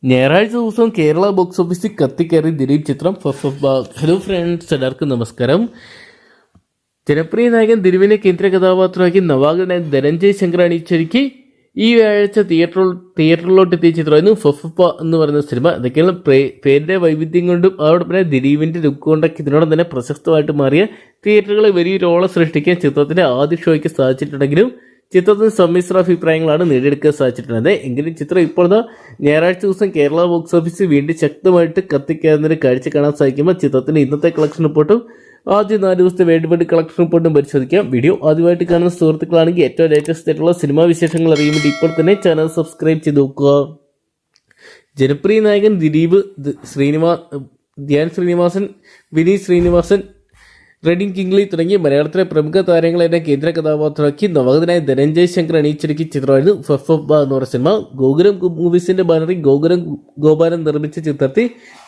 ഞായറാഴ്ച ദിവസം കേരള ബോക്സ് ഓഫീസിൽ കത്തിക്കയറി ദിലീപ് ചിത്രം ഹലോ ഫ്രണ്ട്സ്, എല്ലാവർക്കും നമസ്കാരം. ജനപ്രിയ നായകൻ ദിലീപിനെ കേന്ദ്ര കഥാപാത്രമാക്കി നവാഗതനായ ധനഞ്ജയ് ശങ്കർ അണിയിച്ചൊരുക്കി ഈ ആഴ്ച തിയേറ്ററിലോട്ട് എത്തിയ ചിത്രമായിരുന്നു ഫഫപ്പ എന്ന് പറയുന്ന സിനിമ. അതൊക്കെയാണ് പേരിന്റെ വൈവിധ്യം കൊണ്ടും അതോടൊപ്പം തന്നെ ദിലീപിന്റെ ലുക്ക് കൊണ്ടൊക്കെ ഇതിനോടൊപ്പം തന്നെ പ്രശസ്തമായിട്ട് മാറിയ തിയേറ്ററുകളിൽ വലിയൊരു ഓളം സൃഷ്ടിക്കാൻ ചിത്രത്തിന്റെ ആദ്യ ഷോയ്ക്ക് സാധിച്ചിട്ടുണ്ടെങ്കിലും ചിത്രത്തിന് സമ്മിശ്ര അഭിപ്രായങ്ങളാണ് നേടിയെടുക്കാൻ സാധിച്ചിട്ടുള്ളത്. എങ്കിലും ചിത്രം ഇപ്പോൾ ഞായറാഴ്ച ദിവസം കേരള ബോക്സ് ഓഫീസിൽ വീണ്ടും ശക്തമായിട്ട് കത്തിക്കയറുന്നൊരു കാഴ്ച കാണാൻ സാധിക്കുമ്പോൾ ചിത്രത്തിന്റെ ഇന്നത്തെ കളക്ഷൻ റിപ്പോർട്ടും ആദ്യ 4 ദിവസത്തെ വേൾഡ് കളക്ഷൻ റിപ്പോർട്ടും പരിശോധിക്കാം. വീഡിയോ ആദ്യമായിട്ട് കാണുന്ന സുഹൃത്തുക്കളാണെങ്കിൽ ഏറ്റവും ലേറ്റസ്റ്റ് ആയിട്ടുള്ള സിനിമാ വിശേഷങ്ങൾ അറിയാൻ വേണ്ടി ഇപ്പോൾ തന്നെ ചാനൽ സബ്സ്ക്രൈബ് ചെയ്ത് നോക്കുക. ജനപ്രിയ നായകൻ ദിലീപ്, ധ്യാൻ ശ്രീനിവാസൻ, വിനീത് ശ്രീനിവാസൻ, റെഡിൻ കിങ്ലി തുടങ്ങിയ മലയാളത്തിലെ പ്രമുഖ താരങ്ങളെ കേന്ദ്ര കഥാപാത്രമാക്കി നവാഗതനായ ധനഞ്ജയ് ശങ്കർ അണിയിച്ചൊരുക്കിയ ചിത്രമായിരുന്നു ഫഫപ്പ എന്ന് പറയുന്ന സിനിമ. ഗോകുലം മൂവീസിന്റെ ബാനറിൽ ഗോപാലൻ നിർമ്മിച്ച ചിത്രത്തിൽ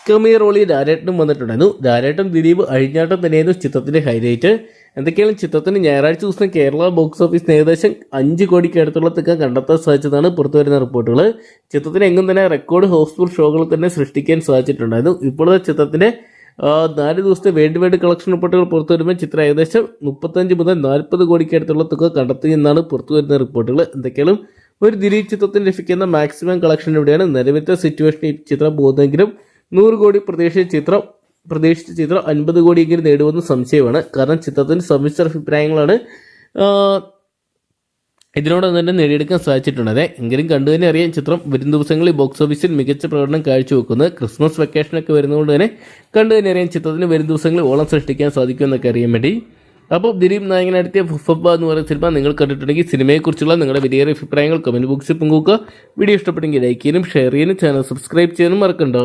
കമിയ റോളിൽ രാരേട്ടനും വന്നിട്ടുണ്ടായിരുന്നു. രാരേട്ടൻ, ദിലീപ് അഴിഞ്ഞാട്ടം തന്നെയായിരുന്നു ചിത്രത്തിന്റെ ഹൈലൈറ്റ്. എന്തൊക്കെയാണ് ചിത്രത്തിന് ഞായറാഴ്ച ദിവസം കേരള ബോക്സ് ഓഫീസിന് ഏകദേശം 5 കോടിക്ക് അടുത്തുള്ള തുക കണ്ടെത്താൻ സാധിച്ചതാണ് പുറത്തുവരുന്ന റിപ്പോർട്ടുകൾ. ചിത്രത്തിന് എങ്ങും തന്നെ റെക്കോർഡ് ഹൗസ്ഫുൾ ഷോകൾ തന്നെ സൃഷ്ടിക്കാൻ സാധിച്ചിട്ടുണ്ടായിരുന്നു. ഇപ്പോഴത്തെ ചിത്രത്തിന്റെ 4 ദിവസത്തെ വേൾഡ് കളക്ഷൻ റിപ്പോർട്ടുകൾ പുറത്തു വരുമ്പോൾ ചിത്രം ഏകദേശം 35 മുതൽ 40 കോടിക്ക് അടുത്തുള്ള തുക കണ്ടെത്തിയെന്നാണ് പുറത്തു വരുന്ന റിപ്പോർട്ടുകൾ. എന്തൊക്കെയാണ് ഒരു ദിലീപ് ചിത്രത്തിന് ലഭിക്കുന്ന മാക്സിമം കളക്ഷൻ ഇവിടെയാണ്. നിലവിലത്തെ സിറ്റുവേഷൻ ഈ ചിത്രം പോകുന്നെങ്കിലും 100 കോടി പ്രതീക്ഷിച്ച ചിത്രം 50 കോടിയെങ്കിലും നേടുമെന്ന് സംശയമാണ്. കാരണം ചിത്രത്തിന് സമ്മിശ്ര അഭിപ്രായങ്ങളാണ് ഇതിനോടൊന്നും തന്നെ നേടിയെടുക്കാൻ സാധിച്ചിട്ടുള്ളത്. എങ്കിലും കണ്ടു തന്നെ അറിയാം ചിത്രം വരും ദിവസങ്ങളിൽ ബോക്സ് ഓഫീസിൽ മികച്ച പ്രകടനം കാഴ്ചവെക്കുന്നത്. ക്രിസ്മസ് വെക്കേഷനൊക്കെ വരുന്നതുകൊണ്ട് തന്നെ കണ്ടു തന്നെ അറിയാം ചിത്രത്തിന് വരും ദിവസങ്ങളിൽ ഓളം സൃഷ്ടിക്കാൻ സാധിക്കുമെന്നൊക്കെ അറിയാൻ വേണ്ടി. അപ്പോൾ ദിലീപ് നായകനെടുത്തിയ ഫഫപ്പ എന്ന് പറയുന്ന സിനിമ നിങ്ങൾ കണ്ടിട്ടുണ്ടെങ്കിൽ സിനിമയെക്കുറിച്ചുള്ള നിങ്ങളുടെ വലിയ അഭിപ്രായങ്ങൾ കമൻറ്റ് ബോക്സിൽ പങ്കുവെക്കുക. വീഡിയോ ഇഷ്ടപ്പെട്ടെങ്കിൽ ലൈക്ക് ചെയ്യാനും ഷെയർ ചെയ്യാനും ചാനൽ സബ്സ്ക്രൈബ് ചെയ്യാനും മറക്കണ്ടോ.